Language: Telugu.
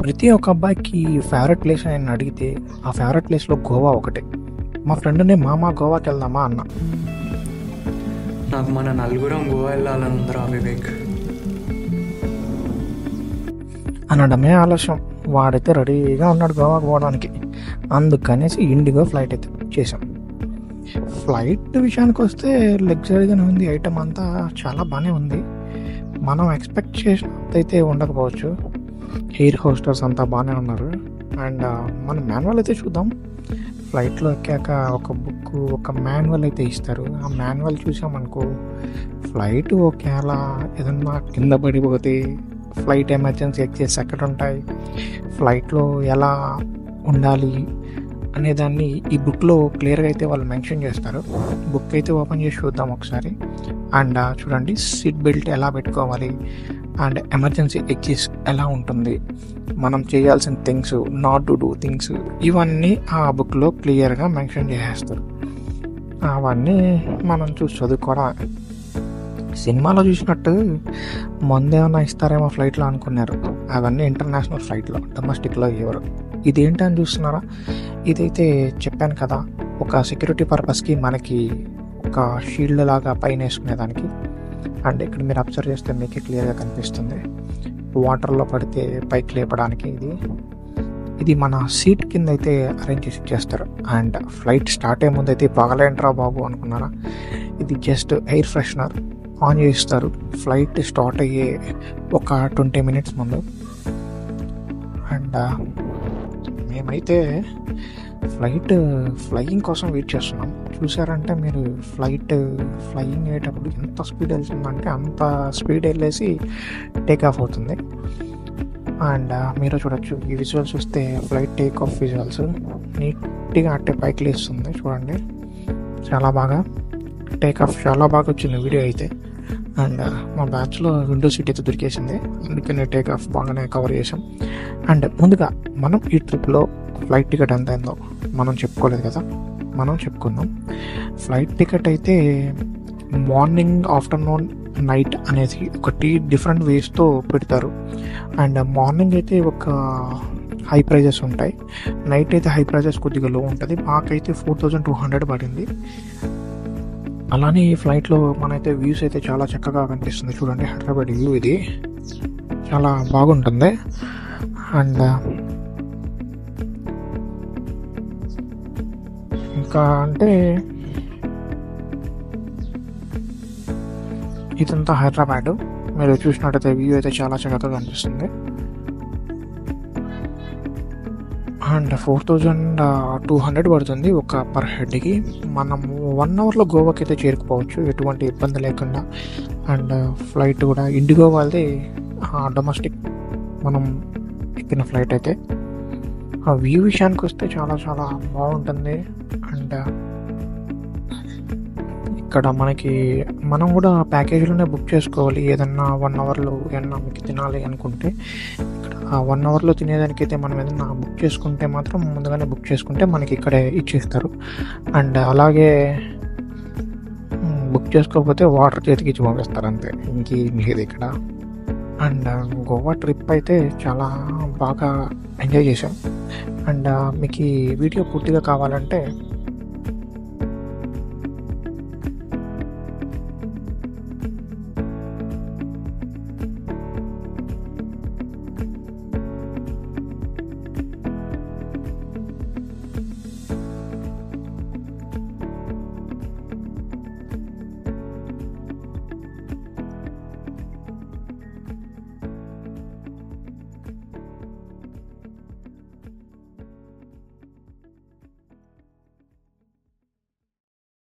ప్రతి ఒక్క అబ్బాయికి ఫేవరెట్ ప్లేస్ అని అడిగితే ఆ ఫేవరెట్ ప్లేస్లో గోవా ఒకటే. మా ఫ్రెండ్ని మామ గోవాకి వెళ్దామా అన్న. నాకు మన నలుగురం గోవా వెళ్ళాలని ఉందిరా వివేక్. అనడమే ఆలస్యం. వాడైతే రెడీగా ఉన్నాడు గోవాకి పోవడానికి. అందుకనేసి ఇండిగో ఫ్లైట్ అయితే చేసాం. ఫ్లైట్ విషయానికి వస్తే లగ్జరీగానే ఉంది. ఐటమ్ అంతా చాలా బాగానే ఉంది. మనం ఎక్స్పెక్ట్ చేసినంతైతే ఉండకపోవచ్చు. ఎయిర్ హోస్టర్స్ అంతా బాగానే ఉన్నారు. అండ్ మన మాన్యువల్ అయితే చూద్దాం. ఫ్లైట్లో ఎక్కాక ఒక బుక్, ఒక మాన్యువల్ అయితే ఇస్తారు. ఆ మాన్యువల్ చూసామనుకో, ఫ్లైట్ ఒకవేళ ఏదన్నా కింద పడిపోతే ఫ్లైట్ ఎమర్జెన్సీ ఎగ్జిట్స్ ఎక్కడ ఉంటాయి, ఫ్లైట్లో ఎలా ఉండాలి అనేదాన్ని ఈ బుక్లో క్లియర్గా అయితే వాళ్ళు మెన్షన్ చేస్తారు. బుక్ అయితే ఓపెన్ చేసి చూద్దాం ఒకసారి. అండ్ చూడండి, సీట్ బెల్ట్ ఎలా పెట్టుకోవాలి అండ్ ఎమర్జెన్సీ ఎగ్జిట్స్ ఎలా ఉంటుంది, మనం చేయాల్సిన things, not to do things, ఇవన్నీ ఆ బుక్లో క్లియర్గా మెన్షన్ చేసేస్తారు. అవన్నీ మనం చూసి చదువుకోవడం. సినిమాలో చూసినట్టు మందేమన్నా ఇస్తారేమో ఫ్లైట్లో అనుకున్నారు. అవన్నీ ఇంటర్నేషనల్ ఫ్లైట్లో, డొమెస్టిక్లో ఎవరు. ఇదేంటని చూస్తున్నారా? ఇదైతే చెప్పాను కదా, ఒక సెక్యూరిటీ పర్పస్కి మనకి ఒక షీల్డ్ లాగా పైన వేసుకునేదానికి. అండ్ ఇక్కడ మీరు అబ్జర్వ్ చేస్తే మీకు క్లియర్గా కనిపిస్తుంది, వాటర్లో పడితే పైకి లేపడానికి. ఇది మన సీట్ కింద అయితే అరేంజ్ చేసి ఇచ్చేస్తారు. అండ్ ఫ్లైట్ స్టార్ట్ అయ్యే ముందు అయితే పగలేంట్రా బాబు అనుకున్నారా? ఇది జస్ట్ ఎయిర్ ఫ్రెషనర్ ఆన్ చేస్తారు ఫ్లైట్ స్టార్ట్ అయ్యే ఒక 20 minutes ముందు. అండ్ మేమైతే ఫ్లయింగ్ కోసం వెయిట్ చేస్తున్నాం. చూసారంటే మీరు, ఫ్లయింగ్ అయ్యేటప్పుడు ఎంత స్పీడ్ వెళ్తుందంటే అంత స్పీడ్ వెళ్ళేసి టేక్ ఆఫ్ అవుతుంది. అండ్ మీరు చూడొచ్చు, ఈ విజువల్స్ చూస్తే ఫ్లైట్ టేక్ ఆఫ్ విజువల్స్ నీట్గా అట్టే పైకి లేస్తుంది. చూడండి, చాలా బాగా టేక్ ఆఫ్, చాలా బాగా వచ్చింది వీడియో అయితే. అండ్ మా బ్యాచ్లో విండో సీట్ అయితే దొరికేసింది, అందుకని టేక్ ఆఫ్ బాగానే కవర్ చేసాం. అండ్ ముందుగా మనం ఈ ట్రిప్లో ఫ్లైట్ టికెట్ ఎంత అయిందో మనం చెప్పుకోలేదు కదా, మనం చెప్పుకుందాం. ఫ్లైట్ టికెట్ అయితే మార్నింగ్, ఆఫ్టర్నూన్, నైట్ అనేది ఒకటి డిఫరెంట్ వేస్తో పెడతారు. అండ్ మార్నింగ్ అయితే ఒక హై ప్రైజెస్ ఉంటాయి, నైట్ అయితే హై ప్రైజెస్ కొద్దిగా లో ఉంటుంది. మాకైతే 4200 పడింది. అలానే ఈ ఫ్లైట్లో మనైతే వ్యూస్ అయితే చాలా చక్కగా కనిపిస్తుంది. చూడండి, హైదరాబాద్ ఇల్లు ఇది చాలా బాగుంటుంది. అండ్ ఇంకా అంటే ఇదంతా హైదరాబాద్. మీరు చూసినట్టయితే వ్యూ అయితే చాలా చక్కగా కనిపిస్తుంది. అండ్ 4200 పడుతుంది ఒక పర్ హెడ్కి. మనం 1 hourలో గోవాకి అయితే చేరుకుపోవచ్చు ఎటువంటి ఇబ్బంది లేకుండా. అండ్ ఫ్లైట్ కూడా ఇండిగో వాళ్ళది డొమెస్టిక్ మనం ఎక్కిన ఫ్లైట్ అయితే. ఆ వ్యూ విషయానికి వస్తే చాలా చాలా బాగుంటుంది. అండ్ ఇక్కడ మనం కూడా ప్యాకేజీలోనే బుక్ చేసుకోవాలి. ఏదన్నా 1 hourలో ఏమన్నా మీకు తినాలి అనుకుంటే, ఇక్కడ 1 hourలో తినేదానికైతే మనం ఏదన్నా బుక్ చేసుకుంటే మాత్రం, ముందుగానే బుక్ చేసుకుంటే మనకి ఇక్కడే ఇచ్చేస్తారు. అండ్ అలాగే బుక్ చేసుకోకపోతే వాటర్ చేతికి ఇచ్చి పంపిస్తారు, అంతే, ఇంకేం లేదు ఇక్కడ. అండ్ గోవా ట్రిప్ అయితే చాలా బాగా ఎంజాయ్ చేసాం. అండ్ మీకు ఈ వీడియో పూర్తిగా కావాలంటే